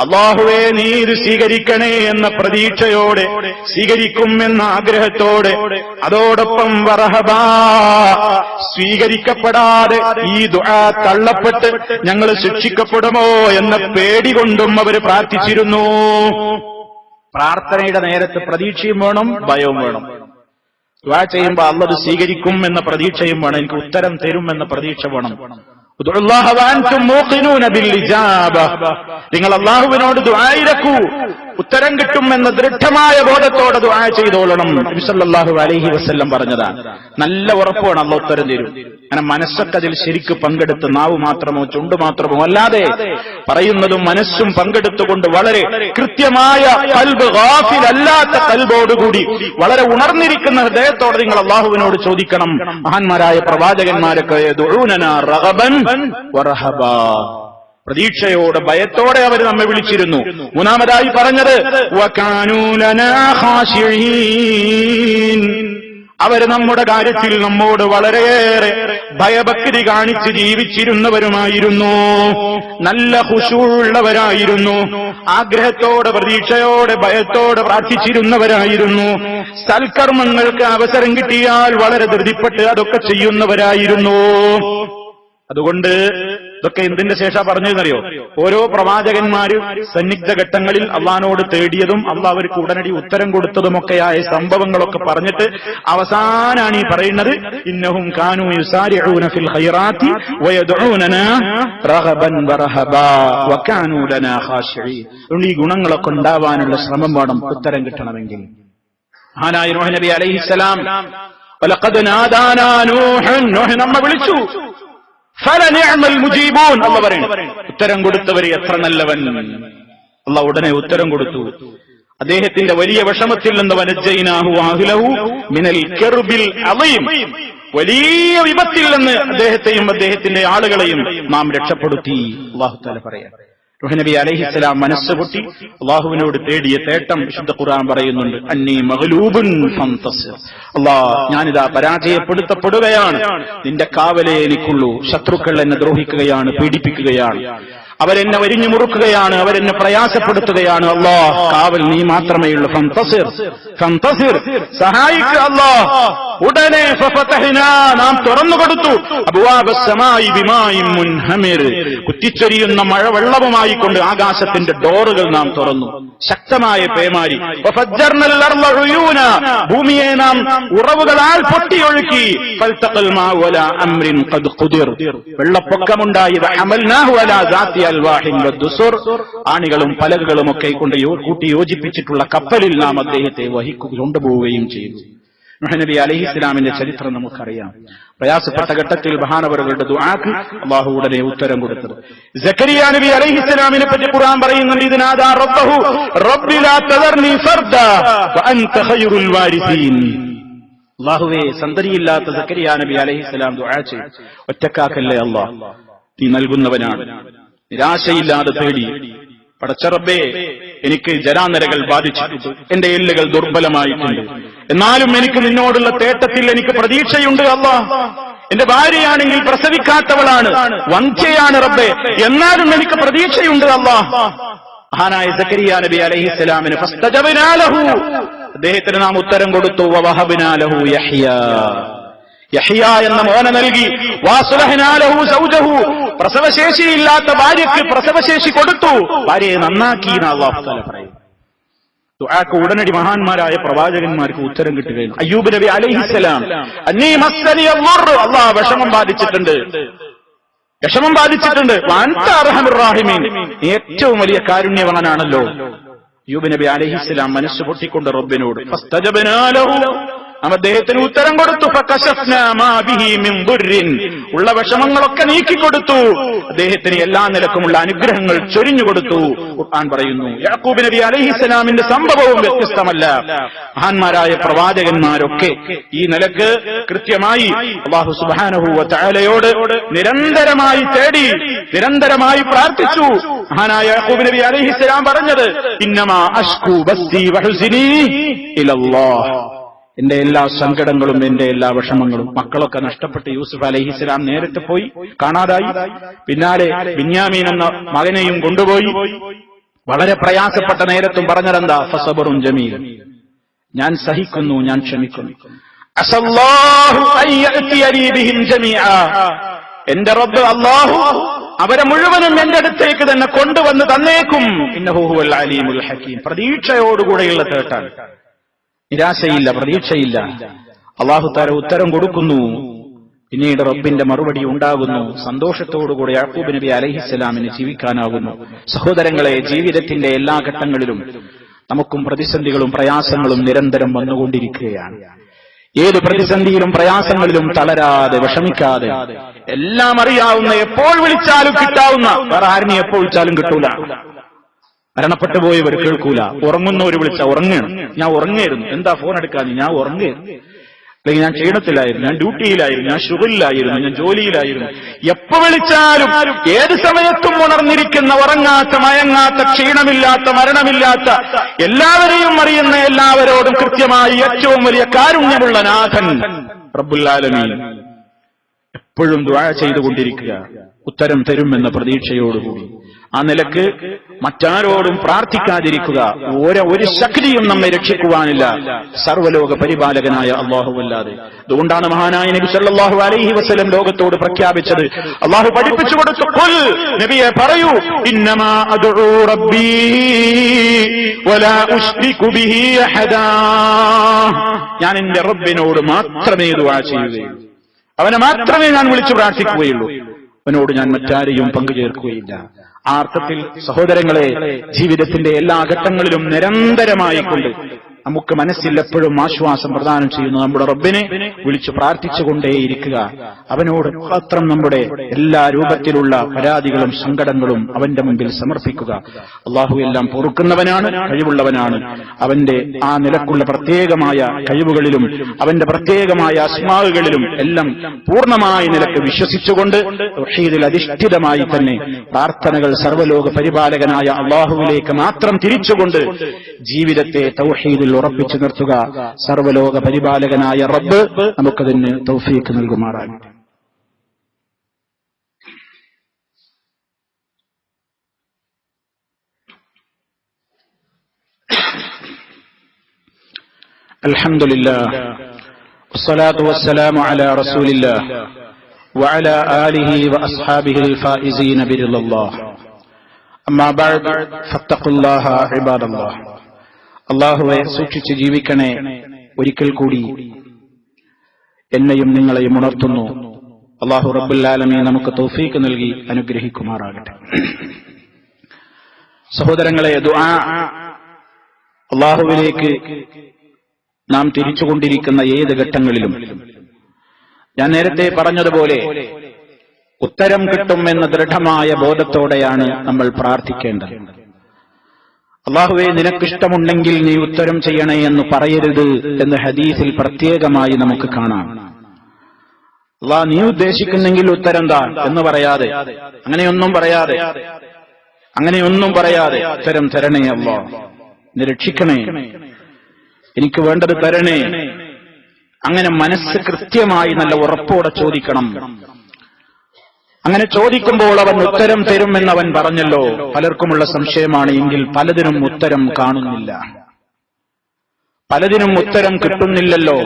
അല്ലാഹുവേ നീ ഇത് സ്വീകരിക്കണേ എന്ന പ്രതീക്ഷയോടെ, സ്വീകരിക്കും എന്ന ആഗ്രഹത്തോടെ. അതോടൊപ്പം വറഹബ, സ്വീകരിക്കപ്പെടാതെ ഈ ദുആ തള്ളപ്പെട്ട് ഞങ്ങൾ ശിക്ഷിക്കപ്പെടുമോ എന്ന പേടി കൊണ്ടും അവർ പ്രാർത്ഥിച്ചിരുന്നു. പ്രാർത്ഥനയുടെ നേരത്ത് പ്രതീക്ഷയും വേണം, ഭയവും വേണം. ദുആ ചെയ്യുമ്പോ അല്ലാഹു സ്വീകരിക്കും എന്ന പ്രതീക്ഷയും വേണം, എനിക്ക് ഉത്തരം തരും എന്ന പ്രതീക്ഷ വേണം. ഉദ്ഉല്ലാഹ വഅൻതും മൂഖിനൂന ബിൽ ഇജാബ, നിങ്ങൾ അല്ലാഹുവിനോട് ദുആ ഇരക്കൂ, ഉത്തരം കിട്ടുമെന്ന ദൃഢമായ ബോധത്തോടെ ദുആ ചെയ്തോളണം. നബി സല്ലല്ലാഹു അലൈഹി വസല്ലം പറഞ്ഞതാണ്. നല്ല ഉറപ്പാണ് അല്ലാഹു ഉത്തരം തരും. അങ്ങനെ മനസ്സൊക്കെ അതിൽ ശരിക്ക് പങ്കെടുത്ത്, നാവ് മാത്രമോ ചുണ്ട് മാത്രമോ അല്ലാതെ പറയുന്നതും മനസ്സും പങ്കെടുത്തുകൊണ്ട് വളരെ കൃത്യമായ ഖൽബ്, ഗാഫിൽ അല്ലാത്ത ഖൽബോടുകൂടി വളരെ ഉണർന്നിരിക്കുന്ന ഹൃദയത്തോടെ നിങ്ങൾ അല്ലാഹുവിനോട് ചോദിക്കണം. മഹാന്മാരായ പ്രവാചകന്മാരൊക്കെ ദുഊനനാ റഗബൻ വറഹബാ, പ്രതീക്ഷയോടെ ഭയത്തോടെ അവർ നമ്മെ വിളിച്ചിരുന്നു. മൂന്നാമതായി പറഞ്ഞത് വകാനൂ ലനാ ഖാശിഈൻ, അവർ നമ്മുടെ കാര്യത്തിൽ നമ്മോട് വളരെയേറെ ഭയഭക്തി കാണിച്ച് ജീവിച്ചിരുന്നവരുമായിരുന്നു. നല്ല ഖുശൂഉള്ളവരായിരുന്നു. ആഗ്രഹത്തോടെ, പ്രതീക്ഷയോടെ, ഭയത്തോടെ പ്രാർത്ഥിച്ചിരുന്നവരായിരുന്നു. സൽക്കർമ്മങ്ങൾക്ക് അവസരം കിട്ടിയാൽ വളരെ ധൃതിപ്പെട്ട് അതൊക്കെ ചെയ്യുന്നവരായിരുന്നു. അതുകൊണ്ട് ഇതൊക്കെ എന്തിന്റെ ശേഷ പറഞ്ഞതെന്നറിയോ? ഓരോ പ്രവാചകന്മാരും സന്നിഗ്ധ ഘട്ടങ്ങളിൽ അള്ളാഹിനോട് തേടിയതും അള്ളാഹ് അവർക്ക് ഉടനടി ഉത്തരം കൊടുത്തതുമൊക്കെയായ സംഭവങ്ങളൊക്കെ പറഞ്ഞിട്ട് അവസാനാണ് ഈ പറയുന്നത്, ഇന്നഹും കാനൂ യുസാരിഊന ഫിൽ ഖൈറാത്തി വയദ്ഊനനാ റഗബൻ വറഹബാ വകാനൂ ലനാ ഖാശിഈൻ. ഈ ഗുണങ്ങളൊക്കെ ഉണ്ടാവാനുള്ള ശ്രമം വേണം ഉത്തരം കിട്ടണമെങ്കിൽ. മഹാനായ നൂഹ് നബി അലൈഹിസ്സലാം, വലഖദ് നാദാനാ നൂഹ് നമ്മെ വിളിച്ചു, ഫലനിഅമൽ മുജീബൂൻ, അല്ലാഹു പറയുന്നു, ഉത്തരം കൊടുത്തവർ എത്ര നല്ലവൻ. അല്ലാഹു ഉടനെ ഉത്തരം കൊടുത്തു. അദ്ദേഹത്തിന്റെ വലിയ വിഷമത്തിൽ നിന്ന് വനജ്ജൈനാഹു വഅഹ്ലഹു മിനൽ കർബിൽ അളീം, വലിയ വിപത്തിൽ നിന്ന് അദ്ദേഹത്തെയും അദ്ദേഹത്തിന്റെ ആളുകളെയും നാം രക്ഷപ്പെടുത്തി. അല്ലാഹു തആല പറയാം. നൂഹ് നബി അലൈഹിസ്സലാം മനസ്സുപൊട്ടി അല്ലാഹുവിനോട് തേടിയ തേട്ടം വിശുദ്ധ ഖുർആൻ പറയുന്നുണ്ട്. അന്നീ മഗ്ലൂബുൻ ഫന്തസിർ, അല്ലാഹ് ഞാനിതാ പരാജയപ്പെടുത്തപ്പെടുകയാണ്, നിന്റെ കാവലേ എനിക്കുള്ളൂ. ശത്രുക്കൾ എന്നെ ദ്രോഹിക്കുകയാണ്, പീഡിപ്പിക്കുകയാണ്, അവരെന്നെ വരിഞ്ഞു മുറുക്കുകയാണ്, അവരെന്നെ പ്രയാസപ്പെടുത്തുകയാണ്. അല്ലാഹ് കാവൽ നീ മാത്രമേ ഉള്ളൂ. ഫന്തസിർ, ഫന്തസിർ, സഹായിക്കുക അല്ലാഹ്. ഉടനെ ഫഫതഹ്നാ, നാം തുറന്നു കൊടുത്തു, അബ്വാബസ് സമായി ബിമാഇൻ മുൻഹമിർ, കുത്തിച്ചൊരിയുന്ന മഴവെള്ളവുമായി കൊണ്ട് ആകാശത്തിന്റെ ഡോറുകൾ നാം തുറന്നു. ശക്തമായ പേമാരി. വഫജ്ജർനൽ അർള ഉയൂന, ഭൂമിയെ നാം ഉറവുകളാൽ പൊട്ടിയൊഴുക്കി. ഫൽതഖൽ മാഉ അലാ അംരിൻ ഖദ് ഖുദിർ, വെള്ളപ്പൊക്കമുണ്ടായി. വഹമൽനാഹു അലാ ദാത്തി അൽവാഹിൻ വദ്ദുസുർ, ആണികളും പലകകളും ഒക്കെ കൊണ്ട് കൂട്ടി യോജിപ്പിച്ചിട്ടുള്ള കപ്പലിൽ നാം അദ്ദേഹത്തെ കൊണ്ടുപോവുകയും ചെയ്തു. നൂഹ് നബി അലൈഹിസ്സലാമിന്റെ ചരിത്രം നമുക്കറിയാം. പ്രയാസപ്പെട്ട ഘട്ടത്തിൽ മഹാനവറുകളുടെ ദുആക്ക് അല്ലാഹു ഉടനെ ഉത്തരം കൊടുത്തത്. സക്കരിയ നബി അലൈഹിസ്സലാമിനെ പറ്റി ഖുർആൻ പറയുന്നുണ്ട്, ഇദ്നാദാ റബ്ബഹു റബ്ബി ലാ തദർനി ഫർദാ വഅൻത ഖൈറുൽ വാരിസീൻ. അല്ലാഹുവേ, സന്തതിയില്ലാത്ത സക്കരിയ നബി അലൈഹിസ്സലാം ദുആ ചെയ്തു, ഒറ്റക്കാക്കല്ലേ അല്ലാഹ്, നീ നൽകുന്നവനാണ്. നിരാശയില്ലാതെ തേടി, പടച്ചറബ്ബേ എനിക്ക് ജരാനരകൾ ബാധിച്ചിട്ടുണ്ട്, എന്റെ എല്ലുകൾ ദുർബലമായിട്ടുണ്ട്, എന്നാലും എനിക്ക് നിന്നോടുള്ള തേട്ടത്തിൽ എനിക്ക് പ്രതീക്ഷയുണ്ട് അല്ലാഹ്. എന്റെ ഭാര്യയാണെങ്കിൽ പ്രസവിക്കാത്തവളാണ്, വന്ധ്യയാണ് റബ്ബേ, എന്നാലും എനിക്ക് പ്രതീക്ഷയുണ്ട് അല്ലാഹ്. മഹാനായ സക്കരിയ നബി അലൈഹിസ്സലാമിന് ഫസ്തജബ്നാ ലഹു, അദ്ദേഹത്തിന് നാം ഉത്തരം കൊടുത്തു. വവഹബ്നാ ലഹു യഹ്യാ, യഹ്യ എന്ന മോനെ നൽകി. വഅസ്ലഹ്നാ ലഹു സൗജഹു, പ്രസവശേഷിയില്ലാത്ത ഭാര്യയ്ക്ക് പ്രസവശേഷി കൊടുത്തു, ഭാര്യയെ നന്നാക്കി എന്ന് അല്ലാഹു തആല പറയും. ദുആക്ക് ഉടനടി മഹാന്മാരായ പ്രവാചകന്മാർക്ക് ഉത്തരം കിട്ടുകയാണ്. അയ്യൂബ് നബി അലൈഹിസ്സലാം, അന്നീ മസ്സനി അദ്ദുർ, അല്ലാഹ് വിഷമം ബാധിച്ചിട്ടുണ്ട്, വിഷമം ബാധിച്ചിട്ടുണ്ട്. വഅൻത അർഹമുർ റഹീമീൻ, ഏറ്റവും വലിയ കാരുണ്യവാനാണല്ലോ. അയ്യൂബ് നബി അലൈഹിസ്സലാം മനസ്സ് പൊട്ടിക്കൊണ്ട് റബ്ബിനോട് ഫസ്തജബ്നാ ലഹു, നാം അദ്ദേഹത്തിന് ഉത്തരം കൊടുത്തു. ഫകശഫ്നാ മാ ബിഹി മിൻ ദുർരിൻ, ഉള്ള വിഷമങ്ങളൊക്കെ നീക്കിക്കൊടുത്തു. അദ്ദേഹത്തിന് എല്ലാ നിലക്കുമുള്ള അനുഗ്രഹങ്ങൾ ചൊരിഞ്ഞുകൊടുത്തു. ഖുർആൻ പറയുന്നു, യാക്കൂബ് നബി അലൈഹിസ്സലാമിന്റെ സംഭവവും വ്യത്യസ്തമല്ല. മഹാന്മാരായ പ്രവാചകന്മാരൊക്കെ ഈ നിലക്ക് കൃത്യമായി അല്ലാഹു സുബ്ഹാനഹു വ തആലയോട് നിരന്തരമായി തേടി, നിരന്തരമായി പ്രാർത്ഥിച്ചു. മഹാനായ യാക്കൂബ് നബി അലൈഹിസ്സലാം പറഞ്ഞത്, ഇന്നമാ അശ്കൂ ബസ്സി വഹുസ്നി ഇലല്ലാഹ്, എന്റെ എല്ലാ സങ്കടങ്ങളും എന്റെ എല്ലാ വിഷമങ്ങളും. മക്കളൊക്കെ നഷ്ടപ്പെട്ട് യൂസുഫ് അലൈഹിസ്സലാം നേരിട്ട് പോയി, കാണാതായി. പിന്നാലെ ബിന്യാമീൻ എന്ന മകനെയും കൊണ്ടുപോയി. വളരെ പ്രയാസപ്പെട്ട നേരത്തും പറഞ്ഞതെന്താ? ഫസബറുൻ ജമീൽ, ഞാൻ സഹിക്കുന്നു, ഞാൻ ക്ഷമിക്കുന്നു. അസല്ലാഹു അൻ യഅതിയനി ബിഹിം ജമീഅ, എന്റെ റബ്ബ് അല്ലാഹു അവരെ മുഴുവനും എന്റെ അടുത്തേക്ക് തന്നെ കൊണ്ടുവന്ന് തന്നേക്കും. ഇന്നഹു ഹുവൽ അലീമുൽ ഹകീം, പ്രതീക്ഷയോടുകൂടെയുള്ള തേട്ടാണ്. നിരാശയില്ല, പ്രതീക്ഷയില്ല. അല്ലാഹു തആല ഉത്തരം കൊടുക്കുന്നു. പിന്നീട് റബ്ബിന്റെ മറുപടി ഉണ്ടാകുന്നു. സന്തോഷത്തോടുകൂടി യാക്കൂബ് നബി അലൈഹിസ്സലാമിന് ജീവിക്കാനാകുന്നു. സഹോദരങ്ങളെ, ജീവിതത്തിന്റെ എല്ലാ ഘട്ടങ്ങളിലും നമുക്കും പ്രതിസന്ധികളും പ്രയാസങ്ങളും നിരന്തരം വന്നുകൊണ്ടിരിക്കുകയാണ്. ഏത് പ്രതിസന്ധിയിലും പ്രയാസങ്ങളിലും തളരാതെ, വിഷമിക്കാതെ, എല്ലാം അറിയാവുന്ന, എപ്പോൾ വിളിച്ചാലും കിട്ടാവുന്ന, വേറെ ആരിനെ എപ്പോൾ വിളിച്ചാലും കിട്ടൂല. മരണപ്പെട്ടു പോയവർ കേൾക്കൂല. ഉറങ്ങുന്നവർ വിളിച്ച ഉറങ്ങണം. ഞാൻ ഉറങ്ങായിരുന്നു, എന്താ ഫോൺ എടുക്കാന്ന്? ഞാൻ ഉറങ്ങായിരുന്നു, അല്ലെങ്കിൽ ഞാൻ ക്ഷീണത്തിലായിരുന്നു, ഞാൻ ഡ്യൂട്ടിയിലായിരുന്നു, ഞാൻ ഷുഗലിലായിരുന്നു, ഞാൻ ജോലിയിലായിരുന്നു. എപ്പോ വിളിച്ചാലും ഏത് സമയത്തും ഉണർന്നിരിക്കുന്ന, ഉറങ്ങാത്ത, മയങ്ങാത്ത, ക്ഷീണമില്ലാത്ത, മരണമില്ലാത്ത, എല്ലാവരെയും അറിയുന്ന, എല്ലാവരോടും കൃത്യമായി ഏറ്റവും വലിയ കാരുണ്യമുള്ള നാഥൻ റബ്ബുൽ ആലമീൻ എപ്പോഴും ദുആ ചെയ്തുകൊണ്ടിരിക്കുക, ഉത്തരം തരുമെന്ന പ്രതീക്ഷയോടുകൂടി. ആ നിലക്ക് മറ്റാരോടും പ്രാർത്ഥിക്കാതിരിക്കുക. ഒരു ശക്തിയും നമ്മെ രക്ഷിക്കുവാനില്ല സർവ്വലോക പരിപാലകനായ അല്ലാഹുവല്ലാതെ. അതുകൊണ്ടാണ് മഹാനായ നബി സല്ലല്ലാഹു അലൈഹി വസല്ലം ലോകത്തോട് പ്രഖ്യാപിച്ചത്, അല്ലാഹു പഠിപ്പിച്ചു കൊടുത്തു, ഖുൽ, നബിയെ പറയൂ, ഇന്നമാ അദ്ഉ റബ്ബീ വലാ ഉശ്രികു ബിഹി അഹദാ, ഞാൻ എന്റെ റബ്ബിനോട് മാത്രമേ ദുആ ചെയ്യുകയുള്ളൂ, അവനെ മാത്രമേ ഞാൻ വിളിച്ചു പ്രാർത്ഥിക്കുകയുള്ളൂ, അവനോട് ഞാൻ മറ്റാരെയും പങ്കുചേർക്കുകയില്ല. ആ അർത്ഥത്തിൽ സഹോദരങ്ങളെ, ജീവിതത്തിന്റെ എല്ലാ ഘട്ടങ്ങളിലും നിരന്തരമായിക്കൊണ്ട് നമുക്ക് മനസ്സിൽ എപ്പോഴും ആശ്വാസം പ്രദാനം ചെയ്യുന്ന നമ്മുടെ റബ്ബിനെ വിളിച്ചു പ്രാർത്ഥിച്ചുകൊണ്ടേയിരിക്കുക. അവനോട് മാത്രം നമ്മുടെ എല്ലാ രൂപത്തിലുള്ള പരാതികളും സങ്കടങ്ങളും അവന്റെ മുമ്പിൽ സമർപ്പിക്കുക. അല്ലാഹു എല്ലാം പൊറുക്കുന്നവനാണ്, കഴിവുള്ളവനാണ്. അവന്റെ ആ നിലക്കുള്ള പ്രത്യേകമായ കഴിവുകളിലും അവന്റെ പ്രത്യേകമായ അസ്മാവുകളിലും എല്ലാം പൂർണ്ണമായ നിലക്ക് വിശ്വസിച്ചുകൊണ്ട് തൗഹീദിൽ അധിഷ്ഠിതമായി തന്നെ പ്രാർത്ഥനകൾ സർവ്വലോക പരിപാലകനായ അല്ലാഹുവിലേക്ക് മാത്രം തിരിച്ചുകൊണ്ട് ജീവിതത്തെ തൗഹീദിൽ ഉറപ്പിച്ചു നിർത്തുക. സർവ്വലോക പരിപാലകനായ റബ്ബ് നമുക്കതിന് തൗഫീഖ് നൽകുമാറാകട്ടെ. അൽഹംദുലില്ലാഹ് വസ്സലാത്തു വസ്സലാമു അലാ റസൂലില്ലാഹ് വഅലാ ആലിഹി വഅസ്ഹാബിഹിൽ ഫായിസീന ബിറില്ലാഹ്. അമ്മാ ബഅദ് ഫത്തഖുല്ലാഹ ഇബാദല്ലാഹ്. അല്ലാഹുവെ സൂക്ഷിച്ച് ജീവിക്കണേ. ഒരിക്കൽ കൂടി എന്നെയും നിങ്ങളെയും ഉണർത്തുന്നു. അല്ലാഹു റബ്ബുൽ ആലമീൻ നമുക്ക് തൗഫീഖ് നൽകി അനുഗ്രഹിക്കുമാറാകട്ടെ. സഹോദരങ്ങളെ, ദുആ അല്ലാഹുവിലേക്ക് നാം തിരിച്ചുകൊണ്ടിരിക്കുന്ന ഏത് ഘട്ടങ്ങളിലും ഞാൻ നേരത്തെ പറഞ്ഞതുപോലെ ഉത്തരം കിട്ടുമെന്ന ദൃഢമായ ബോധത്തോടെയാണ് നമ്മൾ പ്രാർത്ഥിക്കേണ്ടത്. അല്ലാഹുവേ, നിനക്കിഷ്ടമുണ്ടെങ്കിൽ നീ ഉത്തരം ചെയ്യണേ എന്ന് പറയരുത് എന്ന് ഹദീസിൽ പ്രത്യേകമായി നമുക്ക് കാണാം. അല്ലാഹ് നീ ഉദ്ദേശിക്കുന്നെങ്കിൽ ഉത്തരം താ എന്ന് പറയാതെ, അങ്ങനെയൊന്നും പറയാതെ ഉത്തരം തരണേ അല്ലാഹ്, നീ രക്ഷിക്കണേ, എനിക്ക് വേണ്ടത് തരണേ. അങ്ങനെ മനസ്സ് കൃത്യമായി നല്ല ഉറപ്പോടെ ചോദിക്കണം. അങ്ങനെ ചോദിക്കുമ്പോൾ അവൻ ഉത്തരം തരുമെന്നവൻ പറഞ്ഞല്ലോ. പലർക്കുമുള്ള സംശയമാണ്, എങ്കിൽ പലതിനും ഉത്തരം കാണുന്നില്ല, പലതിനും ഉത്തരം കിട്ടുന്നില്ലല്ലോ.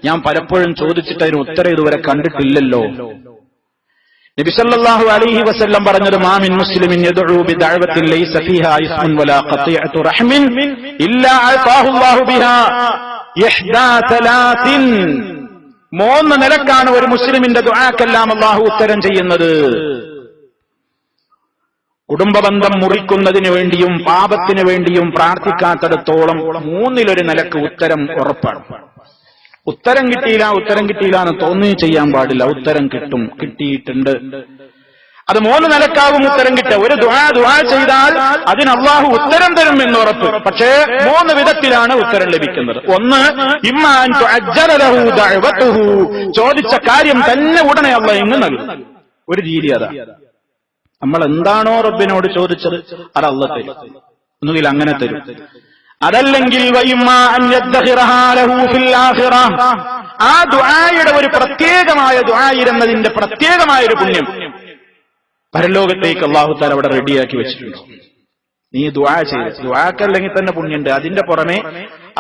ഞാൻ പലപ്പോഴും ചോദിച്ചിട്ട് അതിന് ഉത്തരം ഇതുവരെ കണ്ടിട്ടില്ലല്ലോ. നബി സല്ലല്ലാഹു അലൈഹി വസല്ലം പറഞ്ഞത്, മാ മിൻ മുസ്ലിമിൻ യദ്ഉ ബിദഅവത്തിൻ ലൈസ ഫീഹാ ഇസ്മുൻ വലാ ഖതിഅതു റഹ്മിൻ ഇല്ലാ അതാഹു അല്ലാഹു ബിഹാ ഇഹ്ദാ തലാത്തിൻ. 3 നിലക്കാണ് ഒരു മുസ്ലിമിന്റെ ദുആക്കെല്ലാം അല്ലാഹു ഉത്തരം ചെയ്യുന്നത്. കുടുംബബന്ധം മുറിക്കുന്നതിന് വേണ്ടിയും പാപത്തിന് വേണ്ടിയും പ്രാർത്ഥിക്കാത്തിടത്തോളം 3-1 നിലക്ക് ഉത്തരം ഉറപ്പാണ്. ഉത്തരം കിട്ടിയില്ല എന്ന് തോന്നി ചെയ്യാൻ പാടില്ല. ഉത്തരം കിട്ടും, കിട്ടിയിട്ടുണ്ട്. അത് 3 നിലക്കാവും ഉത്തരം കിട്ടുക. ഒരു ദുആ ചെയ്താൽ അതിന് അല്ലാഹു ഉത്തരം തരും എന്ന് ഉറപ്പ്. പക്ഷേ 3 വിധത്തിലാണ് ഉത്തരം ലഭിക്കുന്നത്. ഒന്ന്, ഇമ്മാ അൻ തുഅജ്ജല ലഹു ദഅവതുഹു, ചോദിച്ച കാര്യം തന്നെ ഉടനെ അല്ലാഹു ഇങ്ങ് നൽകും. ഒരു രീതി അതാ. നമ്മൾ എന്താണോ റബ്ബിനോട് ചോദിച്ചത് അത് അല്ലാഹു തരും. ഒന്നുകിൽ അങ്ങനെ തരും. അതല്ലെങ്കിൽ വഇമ്മാ അൻ യദ്ഖിറഹാ ലഹു ഫിൽ ആഖിറ, ആ ദുആയുടെ ഒരു പ്രത്യേകമായ ദുആയിരുന്നതിന്റെ പ്രത്യേകമായ ഒരു പുണ്യം പരലോകത്തേക്ക് അല്ലാഹു തആല അവിടെ റെഡിയാക്കി വെച്ചിട്ടുണ്ട്. നീ ദുആ ചെയ്ത്, ദുആക്കല്ലെങ്കിൽ തന്നെ പുണ്യമുണ്ട്. അതിന്റെ പുറമെ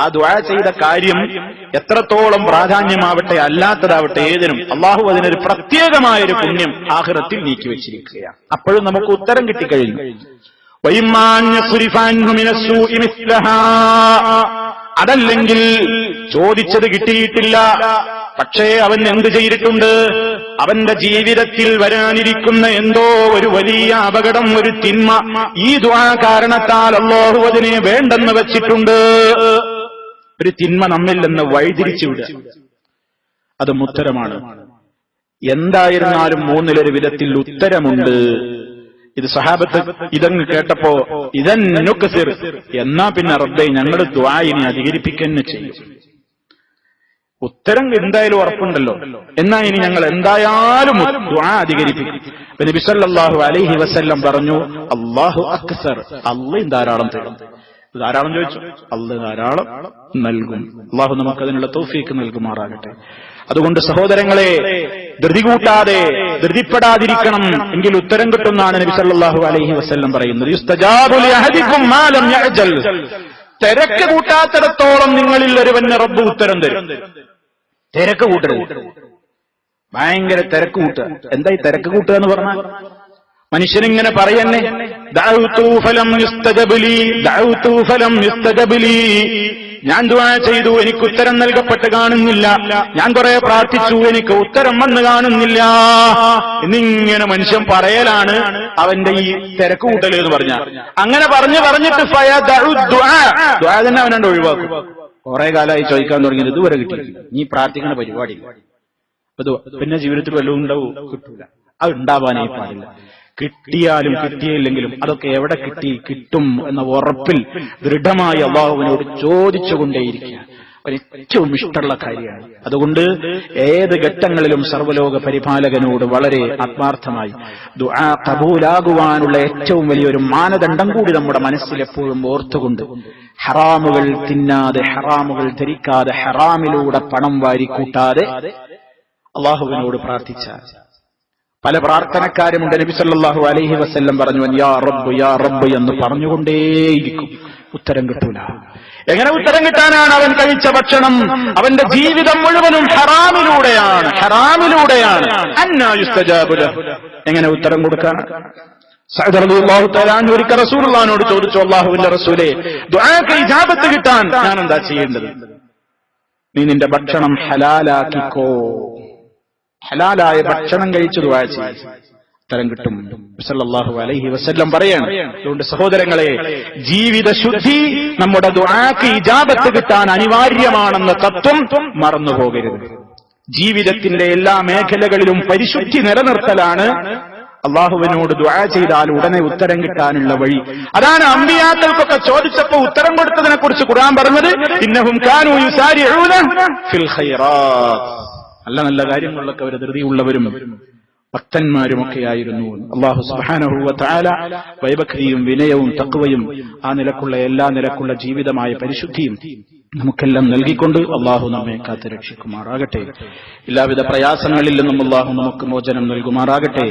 ആ ദുആ ചെയ്ത കാര്യം എത്രത്തോളം പ്രാധാന്യമാവട്ടെ അല്ലാത്തതാവട്ടെ ഏതിനും അല്ലാഹു അതിനൊരു പ്രത്യേകമായൊരു പുണ്യം ആഖിറത്തിൽ നീക്കി വെച്ചിരിക്കുകയാണ്. അപ്പോഴും നമുക്ക് ഉത്തരം കിട്ടിക്കഴിഞ്ഞു. അതല്ലെങ്കിൽ ചോദിച്ചത് കിട്ടിയിട്ടില്ല, പക്ഷേ അവൻ എന്ത് ചെയ്തിട്ടുണ്ട്? അവന്റെ ജീവിതത്തിൽ വരാനിരിക്കുന്ന എന്തോ ഒരു വലിയ അപകടം, ഒരു തിന്മ ഈ ദുആ കാരണത്താൽ അല്ലാഹു അതിനെ വേണ്ടെന്ന് വെച്ചിട്ടുണ്ട്. ഒരു തിന്മ നമ്മിൽ നിന്ന് വഴിതിരിച്ചു വിടുക, അതും ഉത്തരമാണ്. എന്തായിരുന്നാലും 3 വിധത്തിൽ ഉത്തരമുണ്ട്. ഇത് സഹാബത്ത് ഇതങ്ങ് കേട്ടപ്പോ ഇതന്നുക്സിർ, എന്നാ പിന്നെ റബ്ബേ ഞങ്ങളുടെ ദുആഇനെ അധികരിപ്പിക്കുക ചെയ്യും. ഉത്തരം എന്തായാലും ഉറപ്പുണ്ടല്ലോ, എന്നാ ഇനി ഞങ്ങൾ എന്തായാലും ദുആ അധികരിപ്പിക്കും. നബി സല്ലല്ലാഹു അലൈഹി വസല്ലം പറഞ്ഞു, അല്ലാഹു അക്സർ, അല്ലാഹു ധാരാളം തരും. ധാരാളം ചോദിച്ചു, അല്ലാഹു ധാരാളം നൽകും. അല്ലാഹു നമുക്ക് അതിനുള്ള തൗഫീക്ക് നൽകുമാറാകട്ടെ. അതുകൊണ്ട് സഹോദരങ്ങളെ, ധൃതി കൂട്ടാതെ, ധൃതിപ്പെടാതിരിക്കണം, എങ്കിൽ ഉത്തരം കിട്ടുമെന്നാണ് നബി സല്ലല്ലാഹു അലൈഹി വസല്ലം പറയുന്നത്. യുസ്തജാബു ലിഅഹദികും മാ ലം യഅജൽ, തിരക്ക് കൂട്ടാത്തിടത്തോളം നിങ്ങളിൽ ഒരുവന് റബ്ബ് ഉത്തരം തരും. തിരക്ക് കൂട്ടരുത്, ഭയങ്കര തിരക്ക് കൂട്ടുക. എന്താ ഈ തിരക്ക് കൂട്ടുക എന്ന് പറഞ്ഞാൽ? മനുഷ്യനിങ്ങനെ പറയന്നെ, ദഅഉതു ഫലം യുസ്തജബ് ലി, ദഅഉതു ഫലം യുസ്തജബ് ലി, ഞാൻ ദുആ ചെയ്തു എനിക്ക് ഉത്തരം നൽകപ്പെട്ട് കാണുന്നില്ല, ഞാൻ കുറെ പ്രാർത്ഥിച്ചു എനിക്ക് ഉത്തരം വന്ന് കാണുന്നില്ല എന്നിങ്ങനെ മനുഷ്യൻ പറയലാണ് അവന്റെ ഈ തിരക്ക് കൂട്ടൽ എന്ന് പറഞ്ഞാൽ. അങ്ങനെ പറഞ്ഞിട്ട് ദുആ തന്നെ അവനണ്ട് ഒഴിവാക്കും. കുറെ കാലമായി ചോദിക്കാൻ തുടങ്ങിയത് ഇതുവരെ കിട്ടിയില്ല, നീ പ്രാർത്ഥിക്കുന്ന പരിപാടി അത് പിന്നെ ജീവിതത്തിൽ വല്ലതും ഉണ്ടാവും? കിട്ടൂല. അത് ഉണ്ടാവാനേ പാടില്ല. കിട്ടിയാലും കിട്ടിയില്ലെങ്കിലും അതൊക്കെ എവിടെ കിട്ടും എന്ന ഉറപ്പിൽ ദൃഢമായി അല്ലാഹുവിനോട് ചോദിച്ചുകൊണ്ടേയിരിക്കുക ഏറ്റവും ഇഷ്ടമുള്ള കാര്യമാണ്. അതുകൊണ്ട് ഏത് ഘട്ടങ്ങളിലും സർവ്വലോക പരിപാലകനോട് വളരെ ആത്മാർത്ഥമായി ദുആ കബൂലാകുവാനുള്ള ഏറ്റവും വലിയൊരു മാനദണ്ഡം കൂടി നമ്മുടെ മനസ്സിൽ എപ്പോഴും ഓർത്തുകൊണ്ട് ഹറാമുകൾ തിന്നാതെ, ഹറാമുകൾ ധരിക്കാതെ, ഹറാമിലൂടെ പണം വാരിക്കൂട്ടാതെ അല്ലാഹുവിനോട് പ്രാർത്ഥിച്ചാൽ പല പ്രാർത്ഥനക്കാരുമുണ്ട്. നബി സല്ലല്ലാഹു അലൈഹി വസല്ലം പറഞ്ഞു, യാ റബ്ബ് യാ റബ്ബ് എന്ന് പറഞ്ഞുകൊണ്ടേയിരിക്കും, ഉത്തരം കിട്ടൂല. എങ്ങനെ ഉത്തരം കിട്ടാനാണ്? അവൻ കഴിച്ച ഭക്ഷണം, അവന്റെ ജീവിതം മുഴുവനും ഹറാമിലൂടെയാണ്. അന്നാ യുസ്തജാബു ലഹു, എങ്ങനെ ഉത്തരം കൊടുക്കാൻ? സഅദ് റളിയല്ലാഹു തആല അൻഹു ഒരിക്കൽ റസൂലുള്ളാഹിനോട് ചോദിച്ചു, അല്ലാഹുവിന്റെ റസൂലേ, ദുആക്ക് ഇജാബത്ത് കിട്ടാൻ ഞാൻ എന്താ ചെയ്യേണ്ടത്? നീ നിന്റെ ഭക്ഷണം ഹലാലാക്കിക്കോ, ഹലാലായ ഭക്ഷണം കഴിച്ചു ദുആ ചെയ്യ്, ഉത്തരം കിട്ടും. സല്ലല്ലാഹു അലൈഹി വസല്ലം പറയാണ്. അതുകൊണ്ട് സഹോദരങ്ങളെ, ജീവിത ശുദ്ധി നമ്മുടെ ദുആക്ക് ഇജാബത്ത് കിട്ടാൻ അനിവാര്യമാണെന്ന തത്വം മറന്നുപോകരുത്. ജീവിതത്തിന്റെ എല്ലാ മേഖലകളിലും പരിശുദ്ധി നിലനിർത്തലാണ് അള്ളാഹുവിനോട് ദുആ ചെയ്താൽ ഉടനെ ഉത്തരം കിട്ടാനുള്ള വഴി. അതാണ് അമ്പിയാക്കൾക്കൊക്കെ ചോദിച്ചപ്പോൾ ഉത്തരം കൊടുത്തതിനെ കുറിച്ച് ഖുർആൻ പറഞ്ഞത്, ഇന്നഹും കാനൂ യുസാരിഊന ഫിൽ ഖൈറാത്ത്, നല്ല നല്ല കാര്യങ്ങളിലൊക്കെ അവർ ധൃതിയുള്ളവരും ഭക്തന്മാരുമൊക്കെയായിരുന്നു. അല്ലാഹു സുബ്ഹാനഹു വ തആല ഭയഭക്തിയും വിനയവും തഖ്വയും ആ നിലക്കുള്ള എല്ലാ നിലക്കുള്ള ജീവിതമായ പരിശുദ്ധിയും നമുക്കെല്ലാം നൽകിക്കൊണ്ട് അല്ലാഹു നമ്മെ കാത്തു രക്ഷിക്കുമാറാകട്ടെ. എല്ലാവിധ പ്രയാസങ്ങളിൽ നിന്നും അല്ലാഹു നമുക്ക് മോചനം നൽകുമാറാകട്ടെ.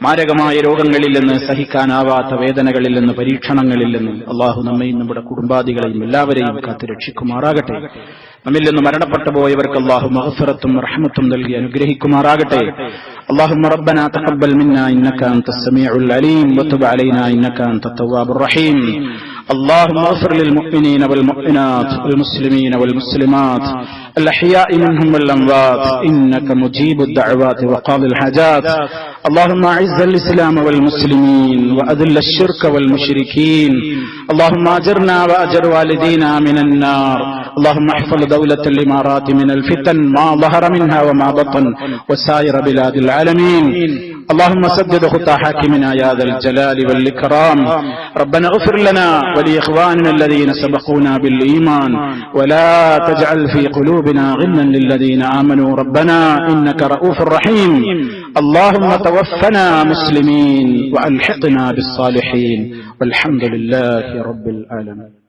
മാരകമായ രോഗങ്ങളിൽ നിന്ന്, സഹിക്കാനാവാത്ത വേദനകളിൽ നിന്ന്, പരീക്ഷണങ്ങളിൽ നിന്ന് അല്ലാഹു നമ്മയും നമ്മുടെ കുടുംബാദികളെയും എല്ലാവരെയും കാത്തു രക്ഷിക്കുമാറാകട്ടെ. നമ്മിൽ നിന്ന് മരണപ്പെട്ടു പോയവർക്ക് അല്ലാഹു മഗ്ഫിറത്തും റഹ്മത്തും നൽകി അനുഗ്രഹിക്കുമാറാകട്ടെ. اللهم ربنا تقبل منا إنك أنت السميع العليم وتب علينا إنك أنت التواب الرحيم. اللهم اغفر للمؤمنين والمؤمنات والمسلمين والمسلمات الأحياء منهم والأموات إنك مجيب الدعوات وقاضي الحاجات. اللهم أعز الإسلام والمسلمين وأذل الشرك والمشركين اللهم أجرنا وأجر والدينا من النار اللهم احفظ دولة الإمارات من الفتن ما ظهر منها وما بطن وسائر بلاد العالمين اللهم سدد خطى حاكمنا يا ذا الجلال والإكرام ربنا اغفر لنا ولإخواننا الذين سبقونا بالإيمان ولا تجعل في قلوبنا غلا للذين آمنوا ربنا إنك رؤوف رحيم اللهم توفنا مسلمين وألحقنا بالصالحين والحمد لله رب العالمين.